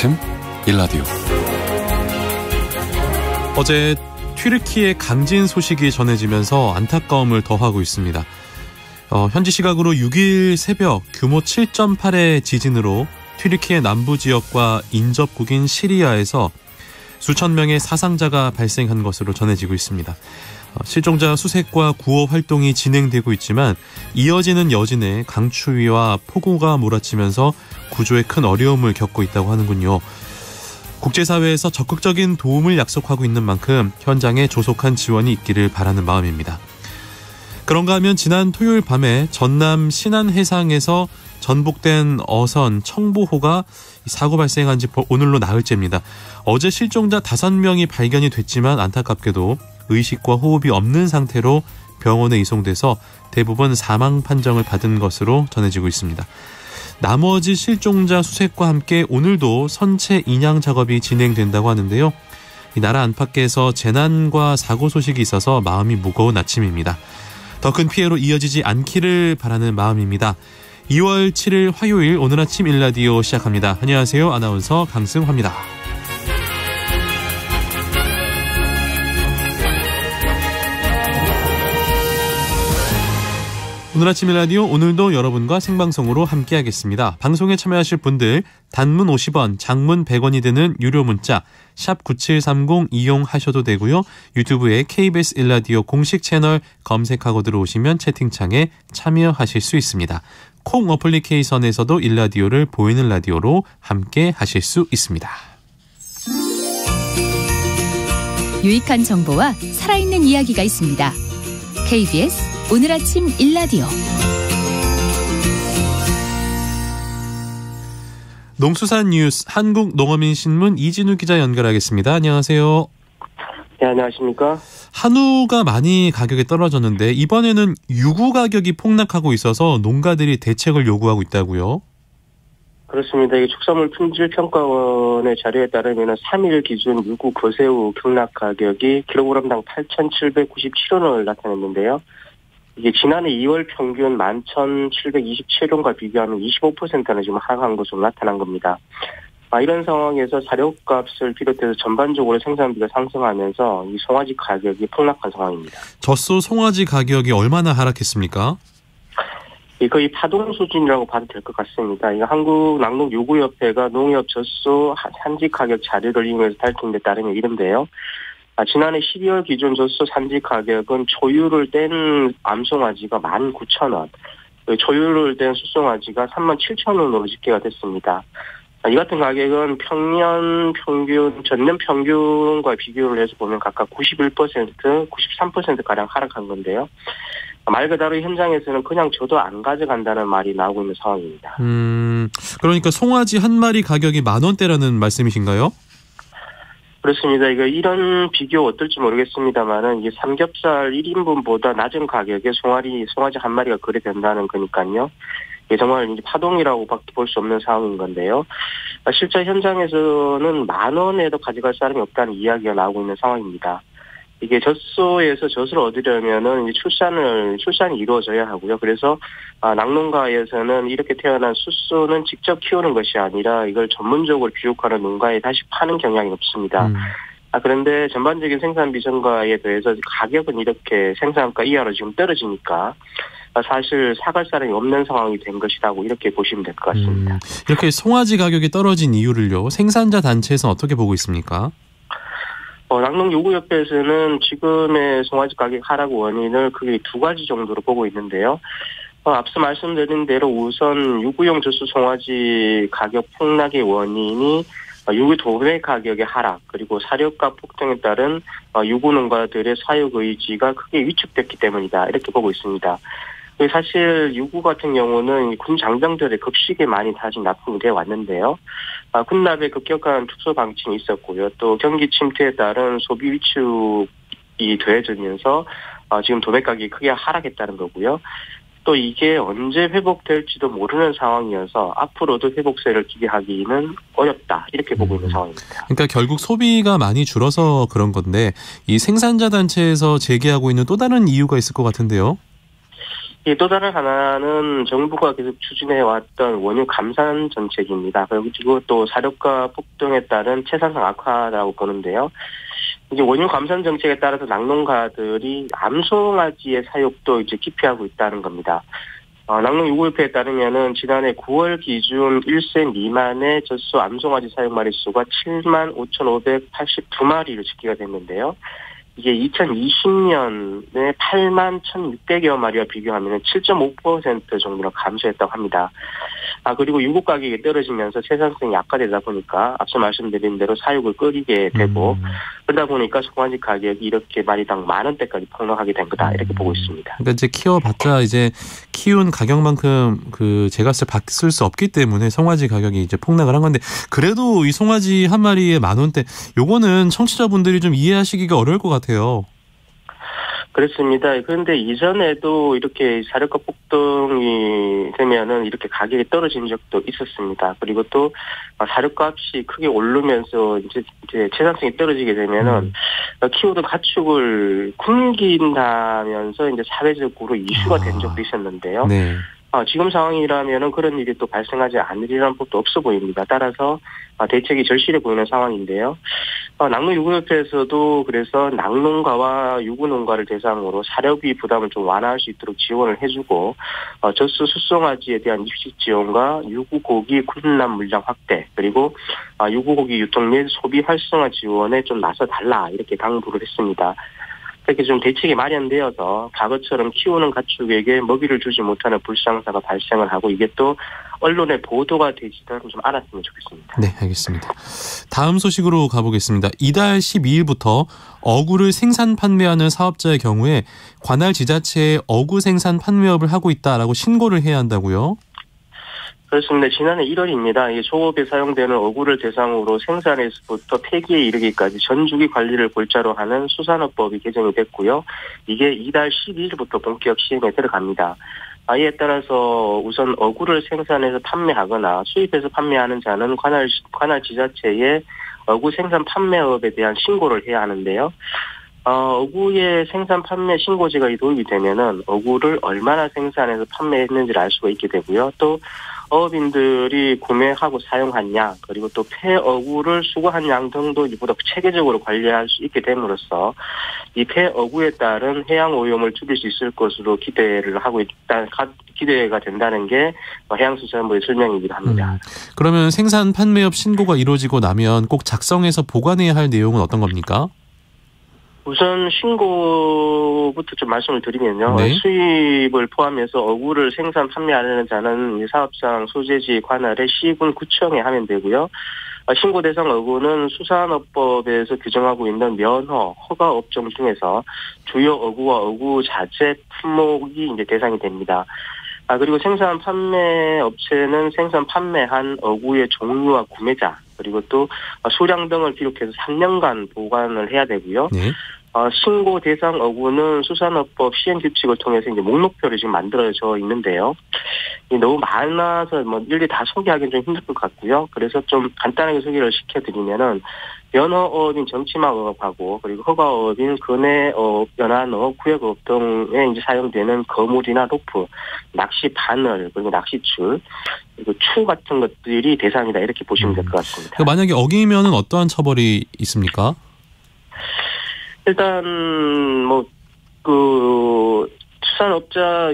아침 일라디오. 어제 튀르키예 강진 소식이 전해지면서 안타까움을 더하고 있습니다. 현지 시각으로 6일 새벽 규모 7.8의 지진으로 튀르키예 남부 지역과 인접국인 시리아에서 수천 명의 사상자가 발생한 것으로 전해지고 있습니다. 실종자 수색과 구호 활동이 진행되고 있지만 이어지는 여진에 강추위와 폭우가 몰아치면서 구조에 큰 어려움을 겪고 있다고 하는군요. 국제사회에서 적극적인 도움을 약속하고 있는 만큼 현장에 조속한 지원이 있기를 바라는 마음입니다. 그런가 하면 지난 토요일 밤에 전남 신안 해상에서 전복된 어선 청보호가 사고 발생한 지 오늘로 나흘째입니다. 어제 실종자 5명이 발견이 됐지만 안타깝게도 의식과 호흡이 없는 상태로 병원에 이송돼서 대부분 사망 판정을 받은 것으로 전해지고 있습니다. 나머지 실종자 수색과 함께 오늘도 선체 인양 작업이 진행된다고 하는데요. 이 나라 안팎에서 재난과 사고 소식이 있어서 마음이 무거운 아침입니다. 더 큰 피해로 이어지지 않기를 바라는 마음입니다. 2월 7일 화요일 오늘 아침 일라디오 시작합니다. 안녕하세요. 아나운서 강승화입니다. 오늘 아침 일라디오 오늘도 여러분과 생방송으로 함께하겠습니다. 방송에 참여하실 분들 단문 50원, 장문 100원이 되는 유료 문자 샵 9730 이용하셔도 되고요. 유튜브에 KBS 일라디오 공식 채널 검색하고 들어오시면 채팅창에 참여하실 수 있습니다. 콩 어플리케이션에서도 일라디오를 보이는 라디오로 함께 하실 수 있습니다. 유익한 정보와 살아있는 이야기가 있습니다. KBS 오늘 아침 일라디오. 농수산 뉴스 한국농어민신문 이진우 기자 연결하겠습니다. 안녕하세요. 네, 안녕하십니까. 한우가 많이 가격이 떨어졌는데 이번에는 유구 가격이 폭락하고 있어서 농가들이 대책을 요구하고 있다고요? 그렇습니다. 이게 축산물 품질평가원의 자료에 따르면 3일 기준 유구 거새우 경락 가격이 킬로그램당 8,797원을 나타냈는데요. 이게 지난해 2월 평균 11,727원과 비교하면 25%는 지금 하락한 것으로 나타난 겁니다. 이런 상황에서 사료값을 비롯해서 전반적으로 생산비가 상승하면서 이 송아지 가격이 폭락한 상황입니다. 젖소 송아지 가격이 얼마나 하락했습니까? 거의 파동 수준이라고 봐도 될 것 같습니다. 한국낙농요구협회가 농협 젖소 산지 가격 자료를 이용해서 밝힌 데 따르면 이런데요. 지난해 12월 기준 젖소 산지 가격은 초유를 뗀 암송아지가 19,000원, 초유를 뗀 수송아지가 37,000원으로 집계가 됐습니다. 이 같은 가격은 전년 평균과 비교를 해서 보면 각각 91%, 93%가량 하락한 건데요. 말 그대로 현장에서는 그냥 줘도 안 가져간다는 말이 나오고 있는 상황입니다. 그러니까 송아지 한 마리 가격이 10,000원대라는 말씀이신가요? 그렇습니다. 이런 비교 어떨지 모르겠습니다만은 이게 삼겹살 1인분보다 낮은 가격에 송아지 한 마리가 거래된다는 거니까요. 이게 정말 이제 파동이라고 밖에 볼 수 없는 상황인 건데요. 실제 현장에서는 10,000원에도 가져갈 사람이 없다는 이야기가 나오고 있는 상황입니다. 이게 젖소에서 젖을 얻으려면은 이제 출산이 이루어져야 하고요. 그래서 낙농가에서는 이렇게 태어난 수소는 직접 키우는 것이 아니라 이걸 전문적으로 교육하는 농가에 다시 파는 경향이 없습니다. 그런데 전반적인 생산비 증가에 대해서 가격은 이렇게 생산가 이하로 지금 떨어지니까 사실 사갈 사람이 없는 상황이 된 것이라고 이렇게 보시면 될 것 같습니다. 이렇게 송아지 가격이 떨어진 이유를요. 생산자 단체에서는 어떻게 보고 있습니까? 낙농요구협회에서는 지금의 송아지 가격 하락 원인을 크게 2가지 정도로 보고 있는데요. 앞서 말씀드린 대로 우선 유구용 젖소 송아지 가격 폭락의 원인이 유구 도매 가격의 하락 그리고 사료값 폭등에 따른 유구 농가들의 사육 의지가 크게 위축됐기 때문이다 이렇게 보고 있습니다. 사실 유구 같은 경우는 군 장병들의 급식에 많이 다시 납품이 되어 왔는데요. 군납에 급격한 축소 방침이 있었고요. 또 경기 침체에 따른 소비 위축이 더해지면서 지금 도매 가격이 크게 하락했다는 거고요. 또 이게 언제 회복될지도 모르는 상황이어서 앞으로도 회복세를 기대하기는 어렵다 이렇게 보고 있는 상황입니다. 그러니까 결국 소비가 많이 줄어서 그런 건데 이 생산자 단체에서 제기하고 있는 또 다른 이유가 있을 것 같은데요. 또 다른 하나는 정부가 계속 추진해왔던 원유 감산 정책입니다. 그리고 또 사료가 폭등에 따른 채산성 악화라고 보는데요. 이제 원유 감산 정책에 따라서 낙농가들이 암송아지의 사육도 이제 기피하고 있다는 겁니다. 낙농유구협회에 따르면은 지난해 9월 기준 1세 미만의 젖소 암송아지 사육 마리수가 75,582마리로 집계가 됐는데요. 이게 2020년에 81,600여 마리와 비교하면 7.5% 정도로 감소했다고 합니다. 그리고 유국 가격이 떨어지면서 생산성이 약화되다 보니까 앞서 말씀드린 대로 사육을 끓이게 되고 그러다 보니까 송아지 가격이 이렇게 마리당 10,000원대까지 폭락하게 된 거다 이렇게 보고 있습니다. 그러니까 이제 키워봤자 이제 키운 가격만큼 그 제값을 받을 수 없기 때문에 송아지 가격이 이제 폭락을 한 건데 그래도 이 송아지 한 마리에 10,000원대 요거는 청취자분들이 좀 이해하시기가 어려울 것 같아요. 그렇습니다. 그런데 이전에도 이렇게 사료가 폭등이 되면은 이렇게 가격이 떨어진 적도 있었습니다. 그리고 또 사료값이 크게 오르면서 이제 생산성이 떨어지게 되면은 키우던 가축을 굶긴다면서 이제 사회적으로 이슈가 된 적도 있었는데요. 네. 지금 상황이라면은 그런 일이 또 발생하지 않으리라는 법도 없어 보입니다. 따라서 대책이 절실해 보이는 상황인데요. 낙농유구협회에서도 그래서 낙농가와 유구농가를 대상으로 사료비 부담을 좀 완화할 수 있도록 지원을 해주고 젖소 숫송아지에 대한 입식 지원과 유구고기 군남 물량 확대 그리고 유구고기 유통 및 소비 활성화 지원에 좀 나서달라 이렇게 당부를 했습니다. 이렇게 좀 대책이 마련되어서 과거처럼 키우는 가축에게 먹이를 주지 못하는 불상사가 발생을 하고 이게 또 언론의 보도가 되지도 좀 알았으면 좋겠습니다. 네, 알겠습니다. 다음 소식으로 가보겠습니다. 이달 12일부터 어구를 생산 판매하는 사업자의 경우에 관할 지자체에 어구 생산 판매업을 하고 있다라고 신고를 해야 한다고요? 그렇습니다. 지난해 1월입니다. 이 조업에 사용되는 어구를 대상으로 생산에서부터 폐기에 이르기까지 전주기 관리를 골자로 하는 수산업법이 개정이 됐고요. 이게 이달 12일부터 본격 시행에 들어갑니다. 이에 따라서 우선 어구를 생산해서 판매하거나 수입해서 판매하는 자는 관할 지자체에 어구 생산 판매업에 대한 신고를 해야 하는데요. 어구의 생산 판매 신고제가 도입이 되면은 어구를 얼마나 생산해서 판매했는지를 알 수가 있게 되고요. 또 어업인들이 구매하고 사용한 양 그리고 또 폐어구를 수거한 양 등도 이보다 체계적으로 관리할 수 있게 됨으로써 이 폐어구에 따른 해양 오염을 줄일 수 있을 것으로 기대가 된다는 게 해양수산부의 설명이기도 합니다. 그러면 생산 판매업 신고가 이루어지고 나면 꼭 작성해서 보관해야 할 내용은 어떤 겁니까? 우선 신고부터 좀 말씀을 드리면요. 네. 수입을 포함해서 어구를 생산 판매하는 자는 사업상 소재지 관할의 시군 구청에 하면 되고요. 신고 대상 어구는 수산업법에서 규정하고 있는 면허, 허가 업종 중에서 주요 어구와 어구 자재 품목이 이제 대상이 됩니다. 그리고 생산 판매 업체는 생산 판매한 어구의 종류와 구매자 그리고 또 수량 등을 기록해서 3년간 보관을 해야 되고요. 네. 신고 대상 어구는 수산업법 시행 규칙을 통해서 이제 목록표를 지금 만들어져 있는데요. 너무 많아서 일일이 다 소개하기는 좀 힘들 것 같고요. 그래서 좀 간단하게 소개를 시켜드리면은 면허업인 정치마업하고 그리고 허가업인 근해업, 연안업, 구역업 등에 이제 사용되는 거물이나 로프, 낚시 바늘 그리고 낚시줄 그리고 추 같은 것들이 대상이다 이렇게 보시면 될 것 같습니다. 만약에 어기면은 어떠한 처벌이 있습니까? 일단 수산업자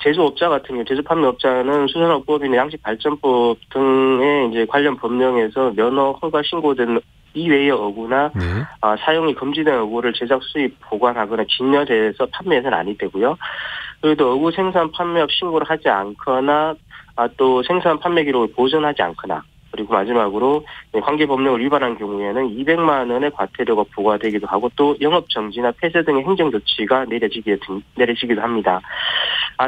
제조업자 같은 경우 제조 판매업자는 수산업법이나 양식발전법 등의 이제 관련 법령에서 면허 허가 신고된 이외의 어구나 사용이 금지된 어구를 제작 수입 보관하거나 진열해서 판매해서는 아니 되고요. 그리고 어구 생산 판매업 신고를 하지 않거나 또 생산 판매 기록을 보존하지 않거나 그리고 마지막으로 관계 법령을 위반한 경우에는 200만 원의 과태료가 부과되기도 하고 또 영업 정지나 폐쇄 등의 행정 조치가 내려지기도 합니다.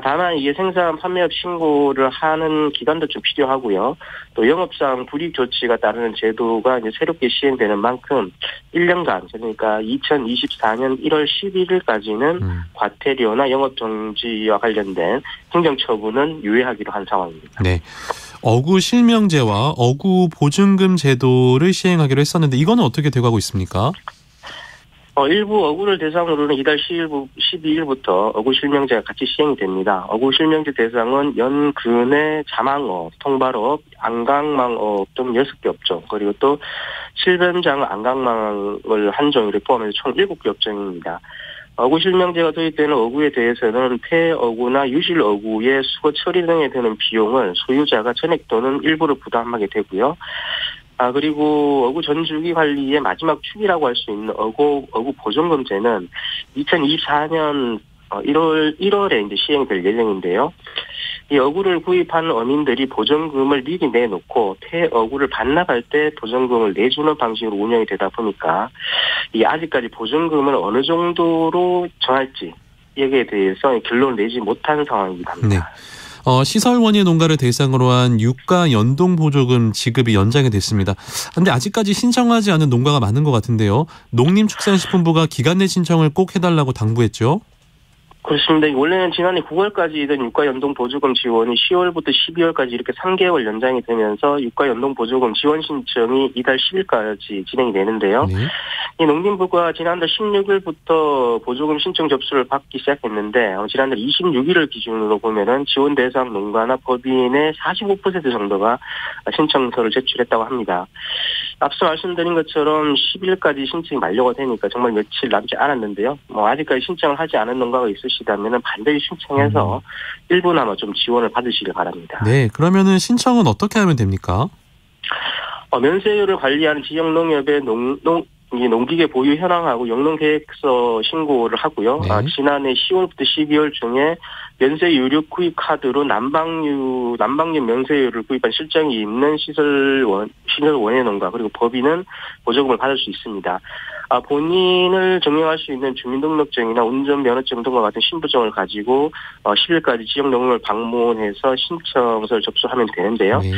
다만 이게 생산 판매업 신고를 하는 기간도 좀 필요하고요. 또 영업상 불이익 조치가 따르는 제도가 이제 새롭게 시행되는 만큼 1년간 그러니까 2024년 1월 11일까지는 과태료나 영업 정지와 관련된 행정 처분은 유예하기로 한 상황입니다. 네. 어구 실명제와 어구 보증금 제도를 시행하기로 했었는데 이거는 어떻게 돼가고 있습니까? 일부 어구를 대상으로는 이달 12일부터 어구 실명제가 같이 시행이 됩니다. 어구 실명제 대상은 연근해 자망업, 통발업, 안강망업 등 6개 업종, 그리고 또 실변장 안강망을 한 종류를 포함해서 총 7개 업종입니다. 어구 실명제가 도입되는 어구에 대해서는 폐어구나 유실어구의 수거 처리 등에 드는 비용을 소유자가 전액 또는 일부를 부담하게 되고요. 그리고 어구 전주기 관리의 마지막 축이라고 할 수 있는 어구 보존금제는 2024년 1월에 이제 시행될 예정인데요. 이 어구를 구입한 어민들이 보전금을 미리 내놓고 폐어구를 반납할 때 보전금을 내주는 방식으로 운영이 되다 보니까 이 아직까지 보전금을 어느 정도로 정할지 여기에 대해서 결론을 내지 못한 상황이긴 합니다. 네. 시설원예 농가를 대상으로 한 유가 연동 보조금 지급이 연장이 됐습니다. 그런데 아직까지 신청하지 않은 농가가 많은 것 같은데요. 농림축산식품부가 기간 내 신청을 꼭 해달라고 당부했죠. 그렇습니다. 원래는 지난해 9월까지던 유가연동보조금 지원이 10월부터 12월까지 이렇게 3개월 연장이 되면서 유가연동보조금 지원 신청이 이달 10일까지 진행이 되는데요. 네. 이 농림부가 지난달 16일부터 보조금 신청 접수를 받기 시작했는데 지난달 26일을 기준으로 보면은 지원 대상 농가나 법인의 45% 정도가 신청서를 제출했다고 합니다. 앞서 말씀드린 것처럼 10일까지 신청이 만료가 되니까 정말 며칠 남지 않았는데요. 아직까지 신청을 하지 않은 농가가 있으시다면 반드시 신청해서 일부나마 좀 지원을 받으시길 바랍니다. 네, 그러면은 신청은 어떻게 하면 됩니까? 면세율을 관리하는 지역 농협의 농기계 보유 현황하고 영농계획서 신고를 하고요. 네. 지난해 10월부터 12월 중에 면세유료 구입 카드로 난방유 면세유를 구입한 실정이 있는 시설원예 농가 그리고 법인은 보조금을 받을 수 있습니다. 본인을 증명할 수 있는 주민등록증이나 운전면허증 등과 같은 신분증을 가지고 10일까지 지역 농협을 방문해서 신청서를 접수하면 되는데요. 네.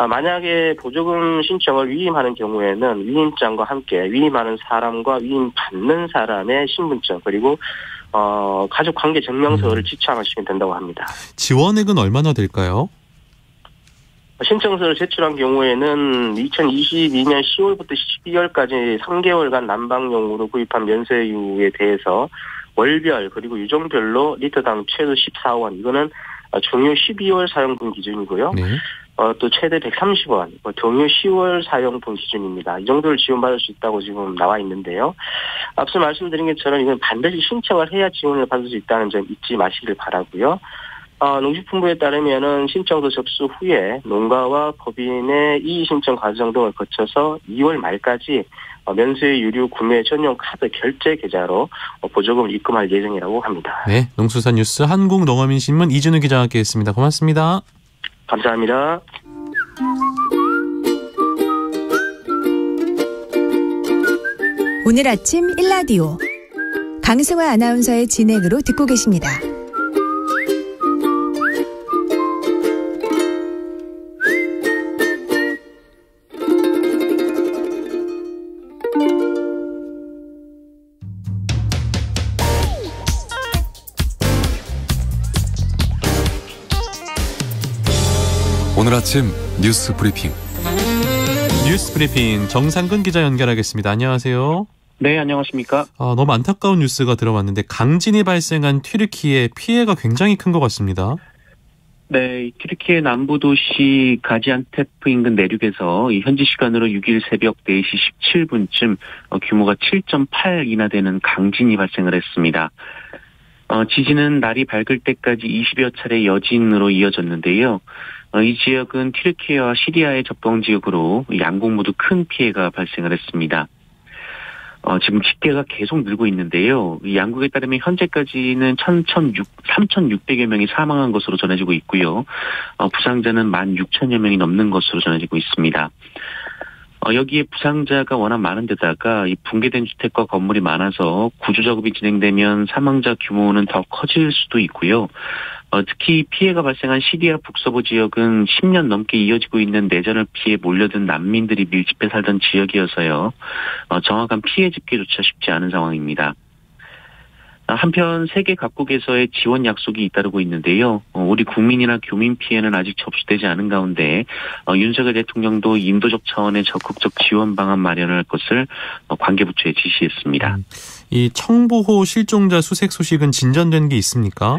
만약에 보조금 신청을 위임하는 경우에는 위임장과 함께 위임하는 사람과 위임받는 사람의 신분증 그리고 가족관계 증명서를 지참하시면 된다고 합니다. 지원액은 얼마나 될까요? 신청서를 제출한 경우에는 2022년 10월부터 12월까지 3개월간 난방용으로 구입한 면세유에 대해서 월별 그리고 유종별로 리터당 최소 14원 이거는 중요 12월 사용분 기준이고요. 네. 또 최대 130원, 동요 10월 사용분 기준입니다. 이 정도를 지원받을 수 있다고 지금 나와 있는데요. 앞서 말씀드린 것처럼 이건 반드시 신청을 해야 지원을 받을 수 있다는 점 잊지 마시길 바라고요. 농식품부에 따르면은 신청서 접수 후에 농가와 법인의 이의 신청 과정 등을 거쳐서 2월 말까지 면세유료 구매 전용 카드 결제 계좌로 보조금을 입금할 예정이라고 합니다. 네, 농수산뉴스 한국농어민신문 이준우 기자와 함께했습니다. 고맙습니다. 감사합니다. 오늘 아침 1라디오 강승화 아나운서의 진행으로 듣고 계십니다. 오늘 아침 뉴스 브리핑. 뉴스 브리핑 정상근 기자 연결하겠습니다. 안녕하세요. 네, 안녕하십니까. 너무 안타까운 뉴스가 들어왔는데 강진이 발생한 튀르키예 피해가 굉장히 큰 것 같습니다. 네, 튀르키예 남부 도시 가지안테프 인근 내륙에서 현지 시간으로 6일 새벽 4시 17분쯤 규모가 7.8이나 되는 강진이 발생을 했습니다. 지진은 날이 밝을 때까지 20여 차례 여진으로 이어졌는데요. 이 지역은 튀르키예와 시리아의 접경 지역으로 양국 모두 큰 피해가 발생을 했습니다. 지금 집계가 계속 늘고 있는데요. 이 양국에 따르면 현재까지는 3,600여 명이 사망한 것으로 전해지고 있고요. 부상자는 16,000여 명이 넘는 것으로 전해지고 있습니다. 여기에 부상자가 워낙 많은 데다가 이 붕괴된 주택과 건물이 많아서 구조 작업이 진행되면 사망자 규모는 더 커질 수도 있고요. 특히 피해가 발생한 시리아 북서부 지역은 10년 넘게 이어지고 있는 내전을 피해 몰려든 난민들이 밀집해 살던 지역이어서요. 정확한 피해 집계조차 쉽지 않은 상황입니다. 한편 세계 각국에서의 지원 약속이 잇따르고 있는데요. 우리 국민이나 교민 피해는 아직 접수되지 않은 가운데 윤석열 대통령도 인도적 차원의 적극적 지원 방안 마련할 것을 관계부처에 지시했습니다. 이 청보호 실종자 수색 소식은 진전된 게 있습니까?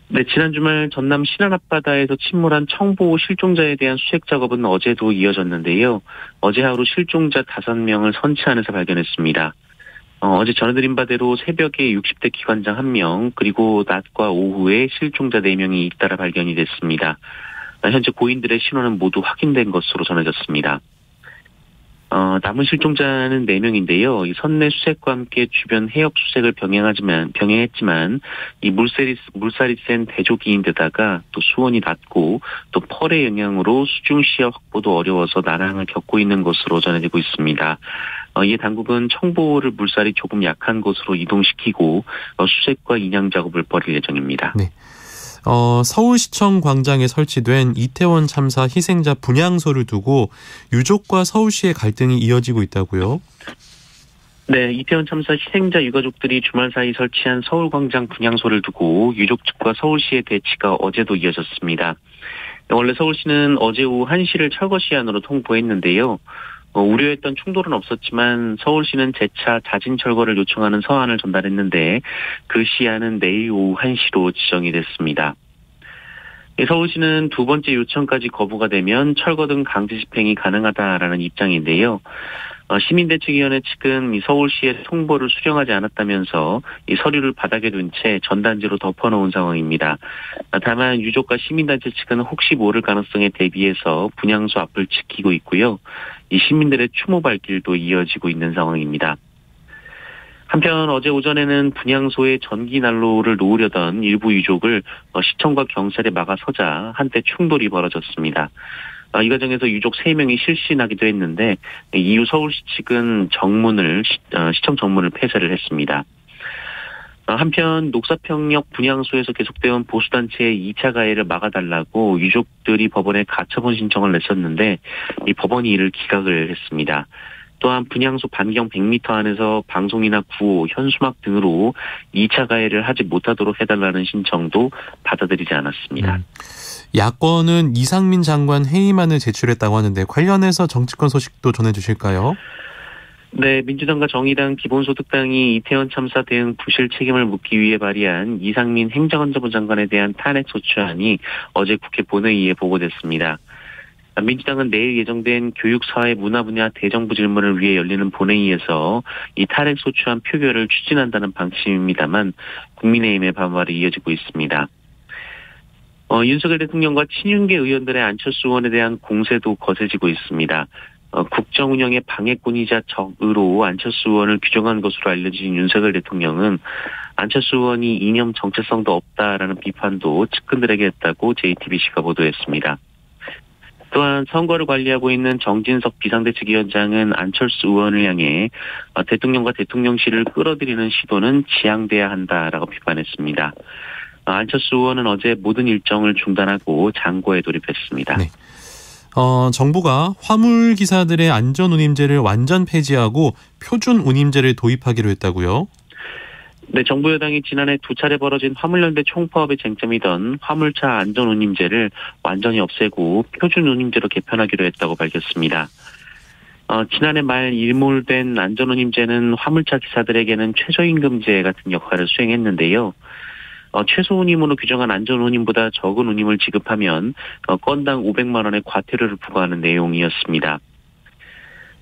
네, 지난 주말 전남 신안 앞바다에서 침몰한 청보호 실종자에 대한 수색 작업은 어제도 이어졌는데요. 어제 하루 실종자 5명을 선체 안에서 발견했습니다. 어제 전해드린 바대로 새벽에 60대 기관장 1명, 그리고 낮과 오후에 실종자 4명이 잇따라 발견이 됐습니다. 현재 고인들의 신원은 모두 확인된 것으로 전해졌습니다. 남은 실종자는 4명인데요. 이 선내 수색과 함께 주변 해역 수색을 병행했지만 이 물살이 센 대조기인데다가 또 수온이 낮고 또 펄의 영향으로 수중 시야 확보도 어려워서 난항을 겪고 있는 것으로 전해지고 있습니다. 이에 당국은 청보호를 물살이 조금 약한 곳으로 이동시키고 수색과 인양 작업을 벌일 예정입니다. 네. 서울시청 광장에 설치된 이태원 참사 희생자 분향소를 두고 유족과 서울시의 갈등이 이어지고 있다고요? 네, 이태원 참사 희생자 유가족들이 주말 사이 설치한 서울광장 분향소를 두고 유족 측과 서울시의 대치가 어제도 이어졌습니다. 원래 서울시는 어제 오후 1시를 철거 시한으로 통보했는데요. 우려했던 충돌은 없었지만 서울시는 재차 자진 철거를 요청하는 서한을 전달했는데 그 시한은 내일 오후 1시로 지정이 됐습니다. 서울시는 두 번째 요청까지 거부가 되면 철거 등 강제 집행이 가능하다라는 입장인데요. 시민대책위원회 측은 서울시의 통보를 수령하지 않았다면서 이 서류를 바닥에 둔 채 전단지로 덮어놓은 상황입니다. 다만 유족과 시민단체 측은 혹시 모를 가능성에 대비해서 분향소 앞을 지키고 있고요. 이 시민들의 추모 발길도 이어지고 있는 상황입니다. 한편 어제 오전에는 분향소에 전기 난로를 놓으려던 일부 유족을 시청과 경찰에 막아서자 한때 충돌이 벌어졌습니다. 이 과정에서 유족 3명이 실신하기도 했는데 이후 서울시 측은 시청 정문을 폐쇄를 했습니다. 한편 녹사평역 분향소에서 계속되온 보수단체의 2차 가해를 막아달라고 유족들이 법원에 가처분 신청을 냈었는데 이 법원이 이를 기각을 했습니다. 또한 분향소 반경 100m 안에서 방송이나 구호, 현수막 등으로 2차 가해를 하지 못하도록 해달라는 신청도 받아들이지 않았습니다. 야권은 이상민 장관 해임안을 제출했다고 하는데 관련해서 정치권 소식도 전해주실까요? 네, 민주당과 정의당, 기본소득당이 이태원 참사 대응 부실 책임을 묻기 위해 발의한 이상민 행정안전부 장관에 대한 탄핵소추안이 어제 국회 본회의에 보고됐습니다. 민주당은 내일 예정된 교육, 사회, 문화 분야 대정부 질문을 위해 열리는 본회의에서 이 탄핵소추안 표결을 추진한다는 방침입니다만 국민의힘의 반발이 이어지고 있습니다. 윤석열 대통령과 친윤계 의원들의 안철수 의원에 대한 공세도 거세지고 있습니다. 국정 운영의 방해꾼이자 적으로 안철수 의원을 규정한 것으로 알려진 윤석열 대통령은 안철수 의원이 이념 정체성도 없다라는 비판도 측근들에게 했다고 JTBC가 보도했습니다. 또한 선거를 관리하고 있는 정진석 비상대책위원장은 안철수 의원을 향해 대통령과 대통령실을 끌어들이는 시도는 지양돼야 한다라고 비판했습니다. 안철수 의원은 어제 모든 일정을 중단하고 장고에 돌입했습니다. 네. 정부가 화물 기사들의 안전운임제를 완전 폐지하고 표준운임제를 도입하기로 했다고요? 네, 정부 여당이 지난해 2차례 벌어진 화물연대 총파업의 쟁점이던 화물차 안전운임제를 완전히 없애고 표준운임제로 개편하기로 했다고 밝혔습니다. 지난해 말 일몰된 안전운임제는 화물차 기사들에게는 최저임금제 같은 역할을 수행했는데요. 최소운임으로 규정한 안전운임보다 적은 운임을 지급하면 건당 500만 원의 과태료를 부과하는 내용이었습니다.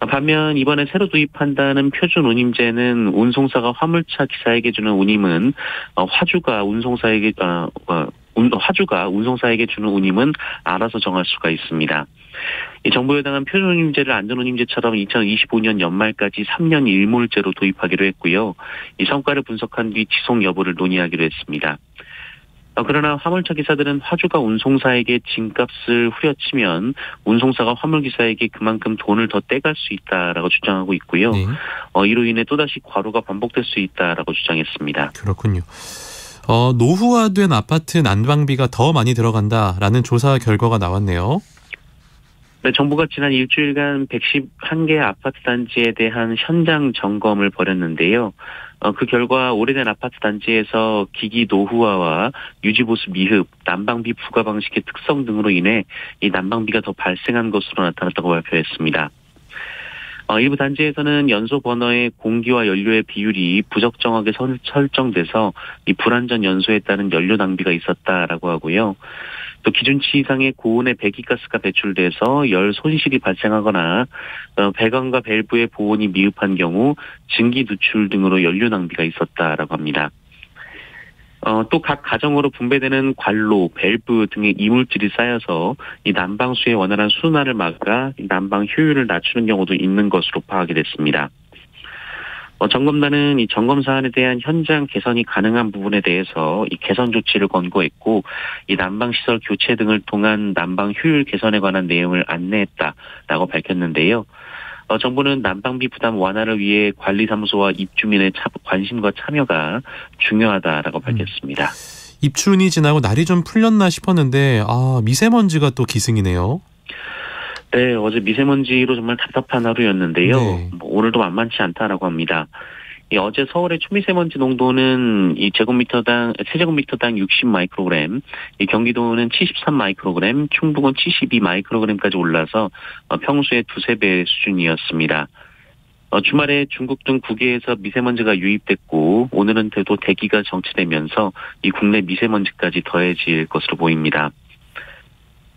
반면 이번에 새로 도입한다는 표준운임제는 운송사가 화물차 기사에게 주는 운임은 화주가 운송사에게 주는 운임은 알아서 정할 수가 있습니다. 정부 여당은 표준운임제를 안전운임제처럼 2025년 연말까지 3년 일몰제로 도입하기로 했고요. 이 성과를 분석한 뒤 지속 여부를 논의하기로 했습니다. 그러나 화물차 기사들은 화주가 운송사에게 짐값을 후려치면 운송사가 화물기사에게 그만큼 돈을 더 떼갈 수 있다라고 주장하고 있고요. 네. 이로 인해 또다시 과로가 반복될 수 있다라고 주장했습니다. 그렇군요. 노후화된 아파트 난방비가 더 많이 들어간다라는 조사 결과가 나왔네요. 네, 정부가 지난 일주일간 111개 아파트 단지에 대한 현장 점검을 벌였는데요. 그 결과 오래된 아파트 단지에서 기기 노후화와 유지보수 미흡, 난방비 부과 방식의 특성 등으로 인해 이 난방비가 더 발생한 것으로 나타났다고 발표했습니다. 일부 단지에서는 연소 버너의 공기와 연료의 비율이 부적정하게 설정돼서 이 불안전 연소에 따른 연료 낭비가 있었다라고 하고요. 또 기준치 이상의 고온의 배기가스가 배출돼서 열 손실이 발생하거나 배관과 밸브의 보온이 미흡한 경우 증기 누출 등으로 연료 낭비가 있었다라고 합니다. 또 각 가정으로 분배되는 관로, 밸브 등의 이물질이 쌓여서 이 난방수의 원활한 순환을 막아 난방 효율을 낮추는 경우도 있는 것으로 파악이 됐습니다. 점검단은 이 점검 사안에 대한 현장 개선이 가능한 부분에 대해서 이 개선 조치를 권고했고, 이 난방시설 교체 등을 통한 난방 효율 개선에 관한 내용을 안내했다라고 밝혔는데요. 정부는 난방비 부담 완화를 위해 관리사무소와 입주민의 관심과 참여가 중요하다라고 밝혔습니다. 입춘이 지나고 날이 좀 풀렸나 싶었는데 미세먼지가 또 기승이네요. 네, 어제 미세먼지로 정말 답답한 하루였는데요. 네. 오늘도 만만치 않다라고 합니다. 어제 서울의 초미세먼지 농도는 세제곱미터당 60 마이크로그램, 경기도는 73 마이크로그램, 충북은 72 마이크로그램까지 올라서 평소의 두세 배 수준이었습니다. 주말에 중국 등 국외에서 미세먼지가 유입됐고, 오늘은 또 대기가 정체되면서 이 국내 미세먼지까지 더해질 것으로 보입니다.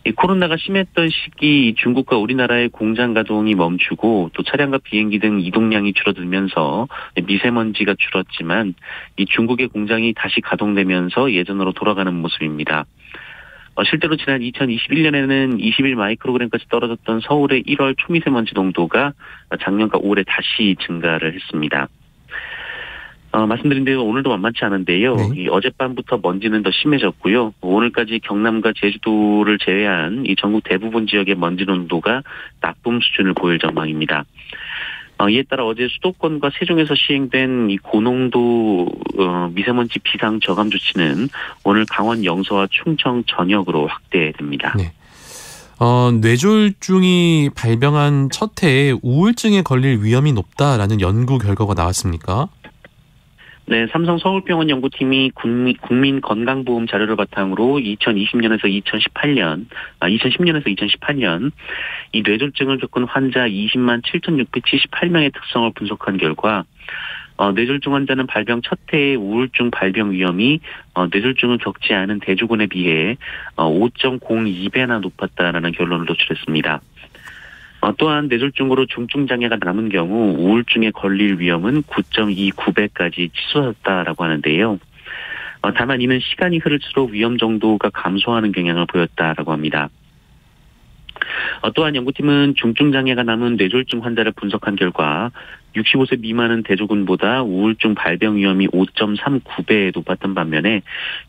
이 코로나가 심했던 시기 중국과 우리나라의 공장 가동이 멈추고 또 차량과 비행기 등 이동량이 줄어들면서 미세먼지가 줄었지만 이 중국의 공장이 다시 가동되면서 예전으로 돌아가는 모습입니다. 실제로 지난 2021년에는 21 마이크로그램까지 떨어졌던 서울의 1월 초미세먼지 농도가 작년과 올해 다시 증가를 했습니다. 말씀드린 대로 오늘도 만만치 않은데요. 네. 이 어젯밤부터 먼지는 더 심해졌고요. 오늘까지 경남과 제주도를 제외한 이 전국 대부분 지역의 먼지 농도가 나쁨 수준을 보일 전망입니다. 이에 따라 어제 수도권과 세종에서 시행된 이 고농도 미세먼지 비상 저감 조치는 오늘 강원 영서와 충청 전역으로 확대됩니다. 네. 뇌졸중이 발병한 첫 해에 우울증에 걸릴 위험이 높다라는 연구 결과가 나왔습니까? 네, 삼성 서울병원 연구팀이 국민건강보험 자료를 바탕으로 2010년에서 2018년 이 뇌졸중을 겪은 환자 20만 7,678명의 특성을 분석한 결과 뇌졸중 환자는 발병 첫 해의 우울증 발병 위험이 뇌졸중을 겪지 않은 대조군에 비해 5.02배나 높았다라는 결론을 도출했습니다. 또한 뇌졸중으로 중증장애가 남은 경우 우울증에 걸릴 위험은 9.29배까지 치솟았다라고 하는데요. 다만 이는 시간이 흐를수록 위험 정도가 감소하는 경향을 보였다라고 합니다. 또한 연구팀은 중증장애가 남은 뇌졸중 환자를 분석한 결과 65세 미만은 대조군보다 우울증 발병 위험이 5.39배 높았던 반면에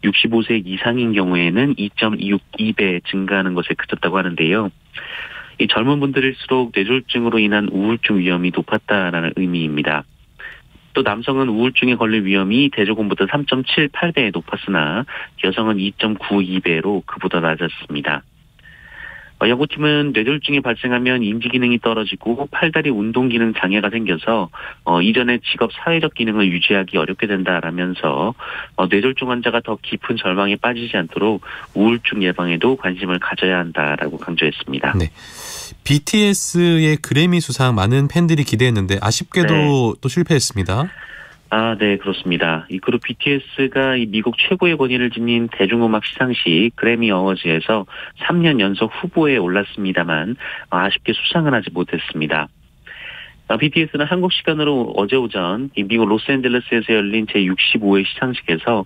65세 이상인 경우에는 2.22배 증가하는 것에 그쳤다고 하는데요. 이 젊은 분들일수록 뇌졸중으로 인한 우울증 위험이 높았다라는 의미입니다. 또 남성은 우울증에 걸릴 위험이 대조군보다 3.78배 높았으나 여성은 2.92배로 그보다 낮았습니다. 연구팀은 뇌졸중이 발생하면 인지기능이 떨어지고 팔다리 운동기능 장애가 생겨서 이전의 직업 사회적 기능을 유지하기 어렵게 된다라면서 뇌졸중 환자가 더 깊은 절망에 빠지지 않도록 우울증 예방에도 관심을 가져야 한다라고 강조했습니다. 네. BTS의 그래미 수상 많은 팬들이 기대했는데 아쉽게도 또 실패했습니다. 네, 그렇습니다. 이 그룹 BTS가 이 미국 최고의 권위를 지닌 대중음악 시상식 그래미 어워즈에서 3년 연속 후보에 올랐습니다만 아쉽게 수상은 하지 못했습니다. BTS는 한국 시간으로 어제 오전 이 미국 로스앤젤레스에서 열린 제65회 시상식에서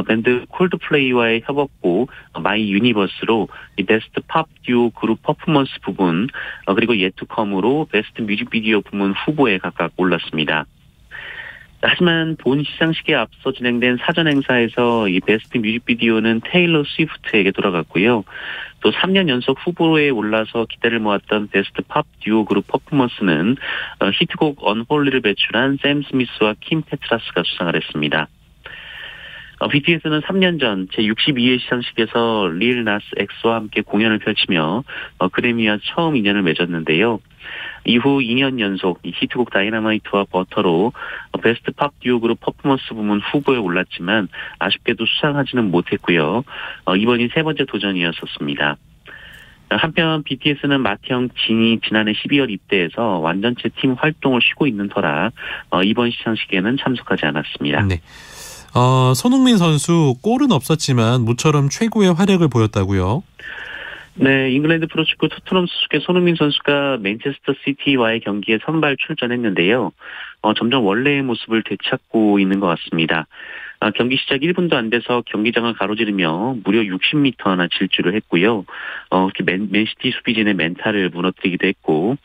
밴드 콜드플레이와의 협업곡 마이 유니버스로 이 베스트 팝 듀오 그룹 퍼포먼스 부분 그리고 예투컴으로 베스트 뮤직비디오 부문 후보에 각각 올랐습니다. 하지만 본 시상식에 앞서 진행된 사전 행사에서 이 베스트 뮤직비디오는 테일러 스위프트에게 돌아갔고요. 또 3년 연속 후보에 올라서 기대를 모았던 베스트 팝 듀오 그룹 퍼포먼스는 히트곡 언홀리를 배출한 샘 스미스와 킴 페트라스가 수상을 했습니다. BTS는 3년 전 제62회 시상식에서 릴 나스 엑스와 함께 공연을 펼치며 그래미와 처음 인연을 맺었는데요. 이후 2년 연속 히트곡 다이너마이트와 버터로 베스트 팝 듀오 그룹 퍼포먼스 부문 후보에 올랐지만 아쉽게도 수상하지는 못했고요. 이번이 세 번째 도전이었었습니다. 한편 BTS는 맏형 진이 지난해 12월 입대해서 완전체 팀 활동을 쉬고 있는 터라 이번 시상식에는 참석하지 않았습니다. 네. 손흥민 선수 골은 없었지만 모처럼 최고의 활약을 보였다고요? 네, 잉글랜드 프로축구 토트넘 소속의 손흥민 선수가 맨체스터 시티와의 경기에 선발 출전했는데요. 점점 원래의 모습을 되찾고 있는 것 같습니다. 경기 시작 1분도 안 돼서 경기장을 가로지르며 무려 60m나 질주를 했고요. 맨시티 수비진의 멘탈을 무너뜨리기도 했고,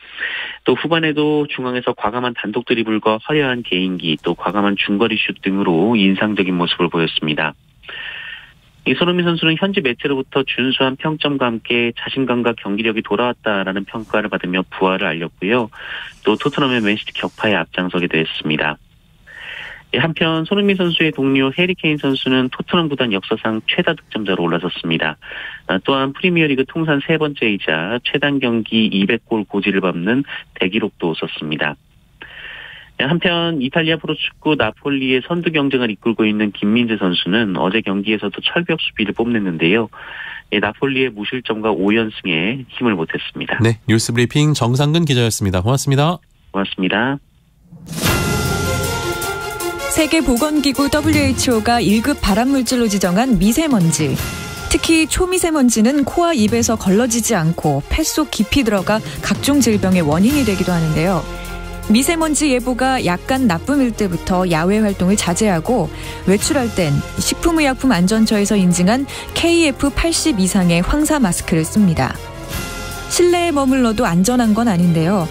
또 후반에도 중앙에서 과감한 단독 드리블과 화려한 개인기, 또 과감한 중거리 슛 등으로 인상적인 모습을 보였습니다. 이 손흥민 선수는 현지 매체로부터 준수한 평점과 함께 자신감과 경기력이 돌아왔다라는 평가를 받으며 부활을 알렸고요. 또 토트넘의 맨시티 격파에 앞장서게 됐습니다. 한편 손흥민 선수의 동료 해리 케인 선수는 토트넘 구단 역사상 최다 득점자로 올라섰습니다. 또한 프리미어리그 통산 세 번째이자 최단 경기 200골 고지를 밟는 대기록도 썼습니다. 한편 이탈리아 프로축구 나폴리의 선두 경쟁을 이끌고 있는 김민재 선수는 어제 경기에서도 철벽 수비를 뽐냈는데요. 나폴리의 무실점과 5연승에 힘을 보탰습니다. 네, 뉴스 브리핑 정상근 기자였습니다. 고맙습니다. 고맙습니다. 세계보건기구 WHO가 1급 발암물질로 지정한 미세먼지. 특히 초미세먼지는 코와 입에서 걸러지지 않고 폐 속 깊이 들어가 각종 질병의 원인이 되기도 하는데요. 미세먼지 예보가 약간 나쁨일 때부터 야외 활동을 자제하고 외출할 땐 식품의약품안전처에서 인증한 KF80 이상의 황사 마스크를 씁니다. 실내에 머물러도 안전한 건 아닌데요.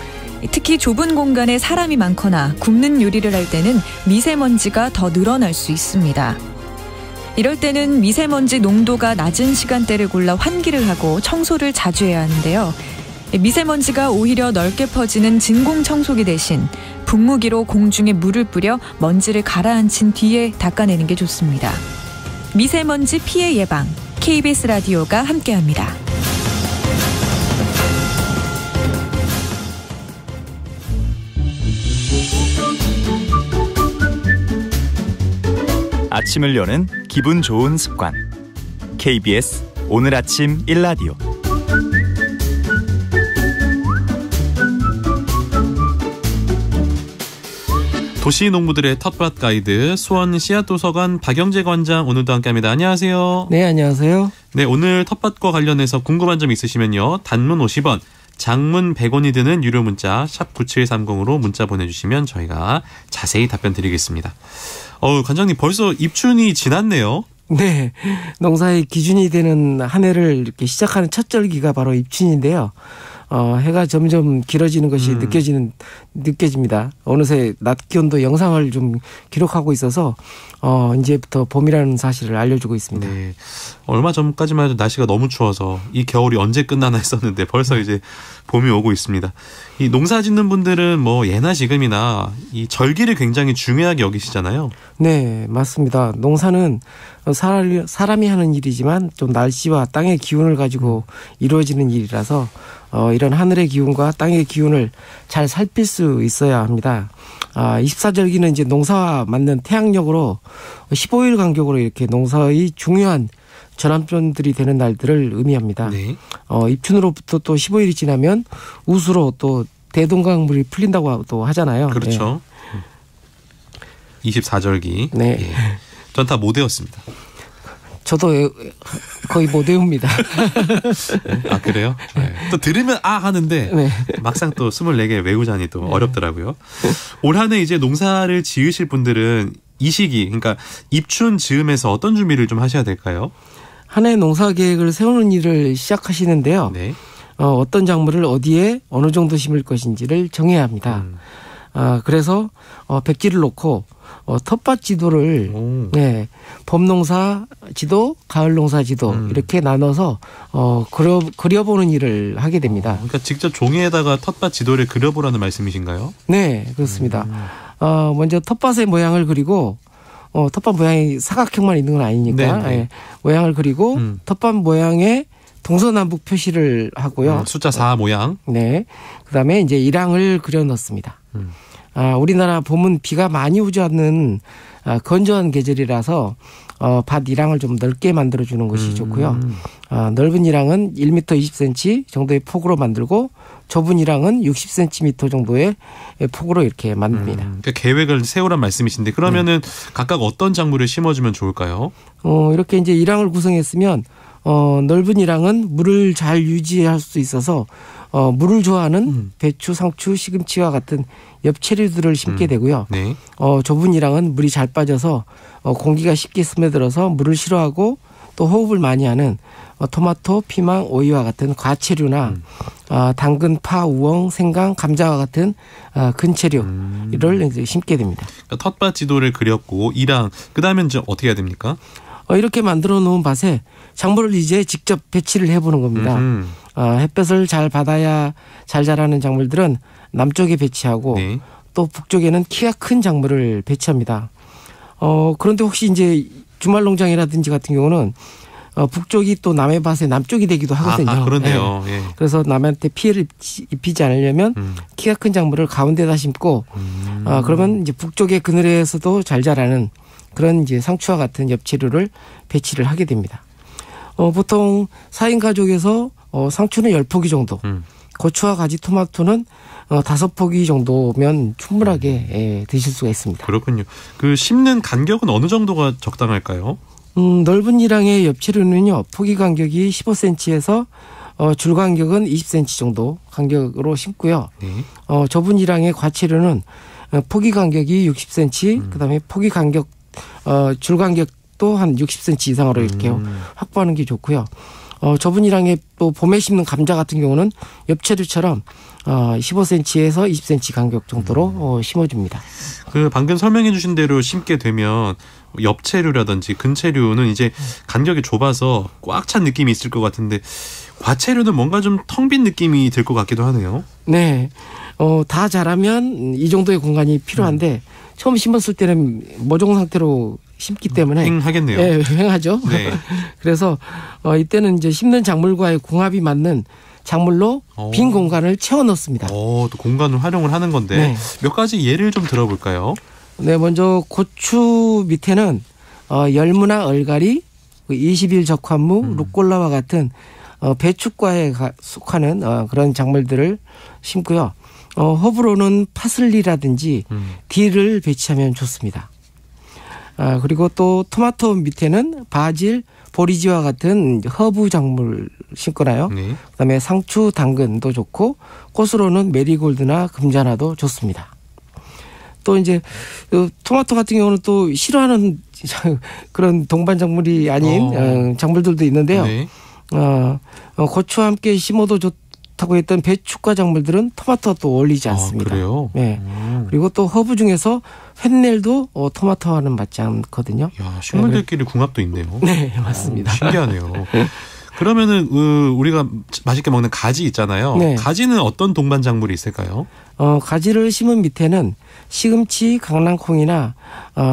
특히 좁은 공간에 사람이 많거나 굽는 요리를 할 때는 미세먼지가 더 늘어날 수 있습니다. 이럴 때는 미세먼지 농도가 낮은 시간대를 골라 환기를 하고 청소를 자주 해야 하는데요. 미세먼지가 오히려 넓게 퍼지는 진공청소기 대신 분무기로 공중에 물을 뿌려 먼지를 가라앉힌 뒤에 닦아내는 게 좋습니다. 미세먼지 피해 예방, KBS 라디오가 함께합니다. 아침을 여는 기분 좋은 습관. KBS 오늘 아침 1라디오. 도시농부들의 텃밭 가이드 수원 씨앗도서관 박영재 관장 오늘도 함께합니다. 안녕하세요. 네, 안녕하세요. 네, 오늘 텃밭과 관련해서 궁금한 점 있으시면요. 단문 50원, 장문 100원이 드는 유료 문자 샵 9730으로 문자 보내주시면 저희가 자세히 답변 드리겠습니다. 관장님 벌써 입춘이 지났네요. 네, 농사의 기준이 되는 한 해를 이렇게 시작하는 첫 절기가 바로 입춘인데요. 해가 점점 길어지는 것이 느껴집니다. 어느새 낮 기온도 영상을 좀 기록하고 있어서 이제부터 봄이라는 사실을 알려주고 있습니다. 네. 얼마 전까지만 해도 날씨가 너무 추워서 이 겨울이 언제 끝나나 했었는데 벌써 이제 봄이 오고 있습니다. 이 농사 짓는 분들은 뭐 예나 지금이나 이 절기를 굉장히 중요하게 여기시잖아요. 네, 맞습니다. 농사는 사람이 하는 일이지만 좀 날씨와 땅의 기운을 가지고 이루어지는 일이라서 이런 하늘의 기운과 땅의 기운을 잘 살필 수 있어야 합니다. 24절기는 이제 농사와 맞는 태양력으로 15일 간격으로 이렇게 농사의 중요한 전환점들이 되는 날들을 의미합니다. 네. 입춘으로부터 또 15일이 지나면 우수로 또 대동강물이 풀린다고 또 하잖아요. 그렇죠. 네. 24절기. 네. 예. 전 다 못 외웠습니다. 저도 거의 못 외웁니다. 아, 그래요? 네. 또 들으면 하는데 네. 막상 또 24개 외우자니 또 어렵더라고요. 올 한 해 이제 농사를 지으실 분들은 이 시기, 그러니까 입춘 즈음에서 어떤 준비를 좀 하셔야 될까요? 한 해 농사 계획을 세우는 일을 시작하시는데요. 네. 어떤 작물을 어디에 어느 정도 심을 것인지를 정해야 합니다. 그래서 백지를 놓고 텃밭 지도를 네, 봄농사 지도, 가을농사 지도 이렇게 나눠서 그려보는 일을 하게 됩니다. 그러니까 직접 종이에다가 텃밭 지도를 그려보라는 말씀이신가요? 네, 그렇습니다. 먼저 텃밭의 모양을 그리고 텃밭 모양이 사각형만 있는 건 아니니까 예, 모양을 그리고 텃밭 모양에 동서남북 표시를 하고요. 숫자 4 모양. 네. 그다음에 이제 일항을 그려 넣습니다. 우리나라 봄은 비가 많이 오지 않는 건조한 계절이라서 밭 일항을 좀 넓게 만들어주는 것이 좋고요. 넓은 일항은 1m 20cm 정도의 폭으로 만들고 좁은 일항은 60cm 정도의 폭으로 이렇게 만듭니다. 그러니까 계획을 세우란 말씀이신데 그러면은 각각 어떤 작물을 심어주면 좋을까요? 이렇게 이제 일항을 구성했으면 넓은 일항은 물을 잘 유지할 수 있어서 물을 좋아하는 배추, 상추, 시금치와 같은 엽채류들을 심게 되고요. 네. 좁은 일항은 물이 잘 빠져서 공기가 쉽게 스며들어서 물을 싫어하고 또 호흡을 많이 하는 토마토, 피망, 오이와 같은 과채류나 당근, 파, 우엉, 생강, 감자와 같은 근채류를 이제 심게 됩니다. 그러니까 텃밭 지도를 그렸고 일항 그다음에 이제 어떻게 해야 됩니까? 이렇게 만들어 놓은 밭에 작물을 이제 직접 배치를 해보는 겁니다. 햇볕을 잘 받아야 잘 자라는 작물들은 남쪽에 배치하고 네. 또 북쪽에는 키가 큰 작물을 배치합니다. 그런데 혹시 이제 주말농장이라든지 같은 경우는 북쪽이 또 남의 밭에 남쪽이 되기도 하거든요. 그런데요. 네. 예. 그래서 남한테 피해를 입히지 않으려면 키가 큰 작물을 가운데다 심고 그러면 이제 북쪽의 그늘에서도 잘 자라는 그런 이제 상추와 같은 엽채류를 배치를 하게 됩니다. 보통 4인 가족에서 상추는 10포기 정도, 고추와 가지 토마토는 5포기 정도면 충분하게 드실 수가 있습니다. 그렇군요. 그 심는 간격은 어느 정도가 적당할까요? 넓은 일항의 엽채류는요, 포기 간격이 15cm에서 줄 간격은 20cm 정도 간격으로 심고요. 네. 좁은 일항의 과채류는 포기 간격이 60cm, 그다음에 포기 간격 줄 간격도 한 60cm 이상으로 이렇게 확보하는 게 좋고요. 좁은 일항에 또 봄에 심는 감자 같은 경우는 엽채류처럼 15cm에서 20cm 간격 정도로 심어줍니다. 그 방금 설명해 주신 대로 심게 되면 엽채류라든지 근채류는 이제 간격이 좁아서 꽉 찬 느낌이 있을 것 같은데 과채류는 뭔가 좀 텅 빈 느낌이 들 것 같기도 하네요. 네. 다 자라면 이 정도의 공간이 필요한데 처음 심었을 때는 모종 상태로 심기 때문에 횡하겠네요. 네, 횡하죠. 네. 그래서 이때는 이제 심는 작물과의 궁합이 맞는 작물로 빈 공간을 채워 넣습니다. 또 공간을 활용을 하는 건데 네. 몇 가지 예를 좀 들어볼까요? 네, 먼저 고추 밑에는 열무나 얼갈이, 20일 적환무, 루꼴라와 같은 배추과에 속하는 그런 작물들을 심고요. 허브로는 파슬리라든지 딜을 배치하면 좋습니다. 그리고 또 토마토 밑에는 바질, 보리지와 같은 허브 작물 심거나요. 네. 그다음에 상추, 당근도 좋고 꽃으로는 메리골드나 금자나도 좋습니다. 또 이제 토마토 같은 경우는 또 싫어하는 그런 동반 작물이 아닌 작물들도 있는데요. 네. 고추와 함께 심어도 좋다고 했던 배추과 작물들은 토마토와 또 어울리지 않습니다. 그래요? 네. 그리고 또 허브 중에서 팻넬도 토마토와는 맞지 않거든요. 야, 식물들끼리 궁합도 있네요. 네, 맞습니다. 신기하네요. 그러면은 우리가 맛있게 먹는 가지 있잖아요. 네. 가지는 어떤 동반 작물이 있을까요? 가지를 심은 밑에는 시금치, 강낭콩이나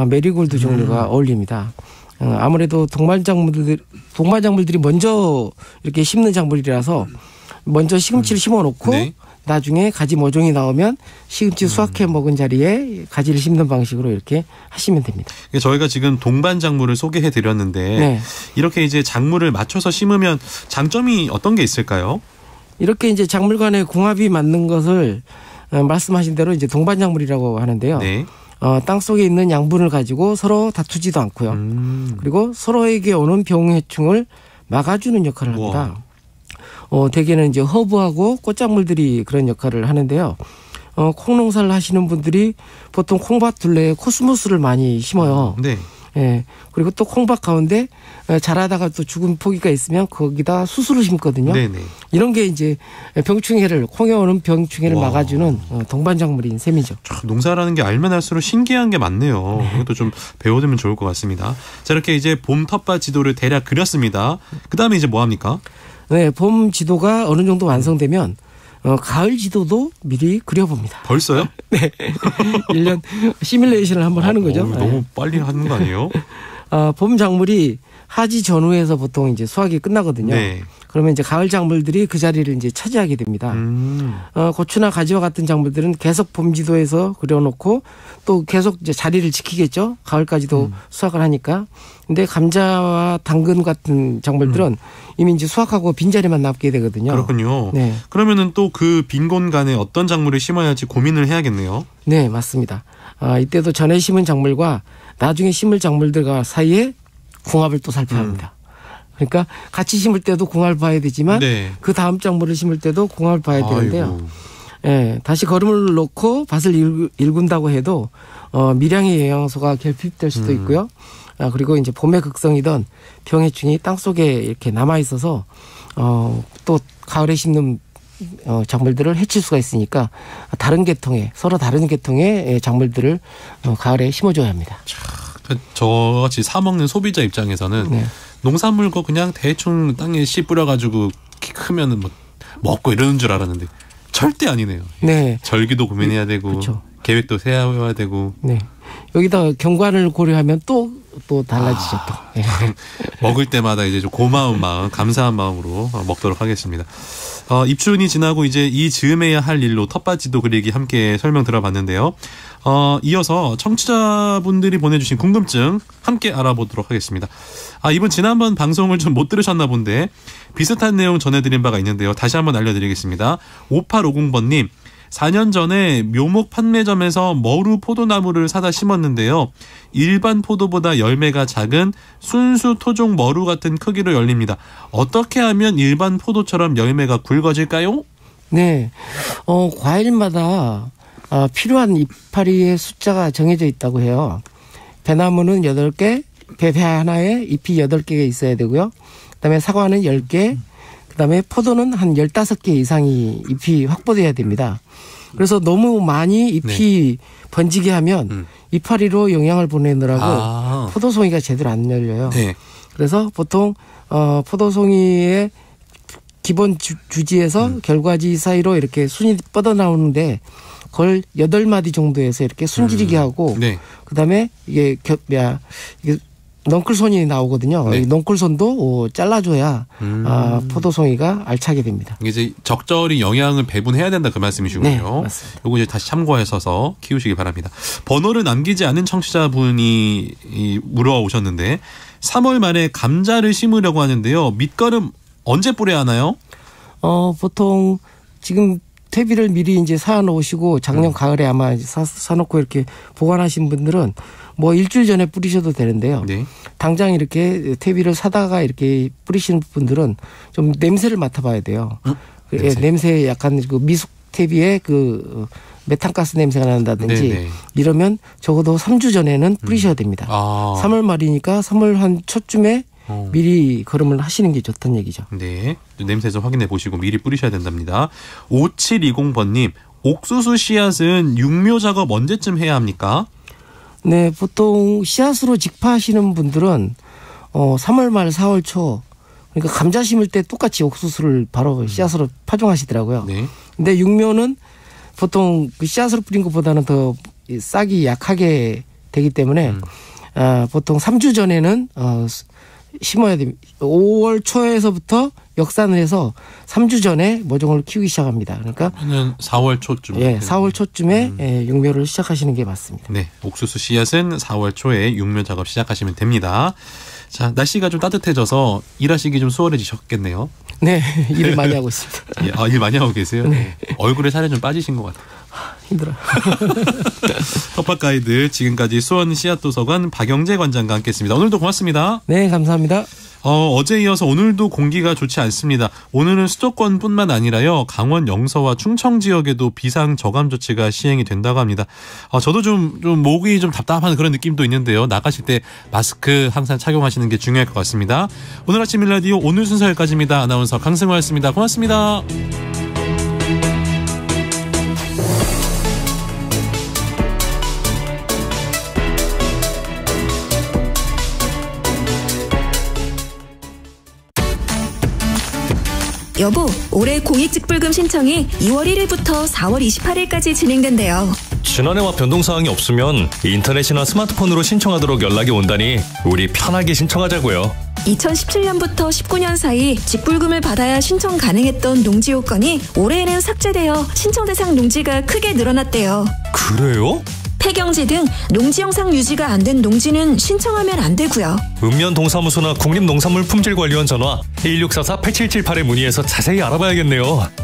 메리골드 종류가 어울립니다. 아무래도 동반 작물들이 먼저 이렇게 심는 작물이라서 먼저 시금치를 심어놓고 네. 나중에 가지 모종이 나오면 시금치 수확해 먹은 자리에 가지를 심는 방식으로 이렇게 하시면 됩니다. 저희가 지금 동반 작물을 소개해 드렸는데 네. 이렇게 이제 작물을 맞춰서 심으면 장점이 어떤 게 있을까요? 이렇게 이제 작물 간의 궁합이 맞는 것을 말씀하신 대로 이제 동반 작물이라고 하는데요. 네. 땅 속에 있는 양분을 가지고 서로 다투지도 않고요. 그리고 서로에게 오는 병해충을 막아주는 역할을 합니다. 대개는 이제 허브하고 꽃작물들이 그런 역할을 하는데요. 콩농사를 하시는 분들이 보통 콩밭 둘레에 코스모스를 많이 심어요. 네. 예. 그리고 또 콩밭 가운데 자라다가 또 죽은 포기가 있으면 거기다 수수를 심거든요. 네네. 이런 게 이제 병충해를 콩에 오는 병충해를 막아주는 동반작물인 셈이죠. 농사라는 게 알면 알수록 신기한 게 많네요. 이것도 좀 배워두면 좋을 것 같습니다. 자, 이렇게 이제 봄 텃밭 지도를 대략 그렸습니다. 그 다음에 이제 뭐 합니까? 네, 봄 지도가 어느 정도 완성되면 가을 지도도 미리 그려봅니다. 벌써요? 네. 1년 시뮬레이션을 한번 하는 거죠. 너무 빨리 하는 거 아니에요? 봄 작물이 하지 전후에서 보통 이제 수확이 끝나거든요. 네. 그러면 이제 가을 작물들이 그 자리를 이제 차지하게 됩니다. 고추나 가지와 같은 작물들은 계속 봄 지도에서 그려놓고 또 계속 이제 자리를 지키겠죠. 가을까지도 수확을 하니까. 근데 감자와 당근 같은 작물들은 이미 이제 수확하고 빈자리만 남게 되거든요. 그렇군요. 네. 그러면은 또 그 빈 공간에 어떤 작물을 심어야 할지 고민을 해야겠네요. 네, 맞습니다. 이때도 전에 심은 작물과 나중에 심을 작물들과 사이에 궁합을 또 살펴야 합니다. 그러니까 같이 심을 때도 궁합을 봐야 되지만 네. 그 다음 작물을 심을 때도 궁합을 봐야 되는데요. 예, 다시 거름을 놓고 밭을 일군다고 해도 미량의 영양소가 결핍될 수도 있고요. 그리고 이제 봄의 극성이던 병해충이 땅속에 이렇게 남아 있어서 또 가을에 심는 작물들을 해칠 수가 있으니까 서로 다른 계통의 작물들을 가을에 심어줘야 합니다. 저같이 사 먹는 소비자 입장에서는 네. 농산물 거 그냥 대충 땅에 씨 뿌려가지고 키 크면은 뭐 먹고 이러는 줄 알았는데 절대 아니네요. 네. 절기도 고민해야 되고 그렇죠. 계획도 세워야 되고. 네. 여기다 경관을 고려하면 또 달라지죠. 또. 네. 먹을 때마다 이제 좀 고마운 마음, 감사한 마음으로 먹도록 하겠습니다. 입춘이 지나고 이제 이 즈음에야 할 일로 텃밭지도 그리기 함께 설명 들어봤는데요. 이어서 청취자분들이 보내주신 궁금증 함께 알아보도록 하겠습니다. 이분 지난번 방송을 좀 못 들으셨나 본데 비슷한 내용 전해드린 바가 있는데요. 다시 한번 알려드리겠습니다. 5850번님. 4년 전에 묘목 판매점에서 머루 포도나무를 사다 심었는데요. 일반 포도보다 열매가 작은 순수 토종 머루 같은 크기로 열립니다. 어떻게 하면 일반 포도처럼 열매가 굵어질까요? 네. 과일마다 필요한 이파리의 숫자가 정해져 있다고 해요. 배나무는 8개, 배 하나에 잎이 8개가 있어야 되고요. 그다음에 사과는 10개, 그다음에 포도는 한 15개 이상이 잎이 확보돼야 됩니다. 그래서 너무 많이 잎이 번지게 하면 이파리로 영양을 보내느라고 포도송이가 제대로 안 열려요. 네. 그래서 보통 포도송이의 기본 주지에서 결과지 사이로 이렇게 순이 뻗어나오는데 그걸 8마디 정도에서 이렇게 순지르게 하고 네. 그다음에 이게 넝쿨손이 나오거든요. 네. 이 넝쿨손도 잘라줘야 포도송이가 알차게 됩니다. 이제 적절히 영양을 배분해야 된다 그 말씀이시군요. 네, 맞습니다. 요거 이제 다시 참고하셔서 키우시기 바랍니다. 번호를 남기지 않은 청취자분이 물어오셨는데 3월 말에 감자를 심으려고 하는데요. 밑거름 언제 뿌려야 하나요? 보통 지금 퇴비를 미리 이제 사놓으시고 작년 가을에 아마 사놓고 이렇게 보관하신 분들은 뭐 일주일 전에 뿌리셔도 되는데요. 네. 당장 이렇게 퇴비를 사다가 이렇게 뿌리시는 분들은 좀 냄새를 맡아봐야 돼요. 냄새 약간 그 미숙 퇴비에 그 메탄가스 냄새가 난다든지 네네. 이러면 적어도 3주 전에는 뿌리셔야 됩니다. 3월 말이니까 3월 한 초쯤에 미리 거름을 하시는 게 좋다는 얘기죠. 네. 냄새 좀 확인해 보시고 미리 뿌리셔야 된답니다. 5720번님, 옥수수 씨앗은 육묘 작업 언제쯤 해야 합니까? 네, 보통 씨앗으로 직파하시는 분들은 3월 말 4월 초 그러니까 감자 심을 때 똑같이 옥수수를 바로 씨앗으로 파종하시더라고요. 네. 근데 육묘는 보통 그 씨앗으로 뿌린 것보다는 더 싹이 약하게 되기 때문에 보통 3주 전에는 심어야 됩니다. 5월 초에서부터 역산을 해서 3주 전에 모종을 키우기 시작합니다. 그러니까 4월 초쯤. 예, 4월 초쯤에 육묘를 시작하시는 게 맞습니다. 네, 옥수수 씨앗은 4월 초에 육묘 작업 시작하시면 됩니다. 자, 날씨가 좀 따뜻해져서 일하시기 좀 수월해지셨겠네요. 네, 일을 많이 하고 있습니다. 예, 일 많이 하고 계세요? 네. 얼굴에 살이 좀 빠지신 것 같아요. 힘들어요. 텃밭 가이드 지금까지 수원 씨앗도서관 박영재 관장과 함께했습니다. 오늘도 고맙습니다. 네, 감사합니다. 어제 이어서 오늘도 공기가 좋지 않습니다. 오늘은 수도권뿐만 아니라요. 강원 영서와 충청 지역에도 비상 저감 조치가 시행이 된다고 합니다. 저도 좀 목이 좀 답답한 그런 느낌도 있는데요. 나가실 때 마스크 항상 착용하시는 게 중요할 것 같습니다. 오늘 아침 일라디오 오늘 순서 여기까지입니다. 아나운서 강승호였습니다. 고맙습니다. 여보, 올해 공익직불금 신청이 2월 1일부터 4월 28일까지 진행된대요. 지난해와 변동사항이 없으면 인터넷이나 스마트폰으로 신청하도록 연락이 온다니 우리 편하게 신청하자고요. 2017년부터 19년 사이 직불금을 받아야 신청 가능했던 농지 요건이 올해에는 삭제되어 신청 대상 농지가 크게 늘어났대요. 그래요? 폐경지 등 농지 영상 유지가 안 된 농지는 신청하면 안 되고요. 읍면동사무소나 국립농산물품질관리원 전화 1644-8778에 문의해서 자세히 알아봐야겠네요.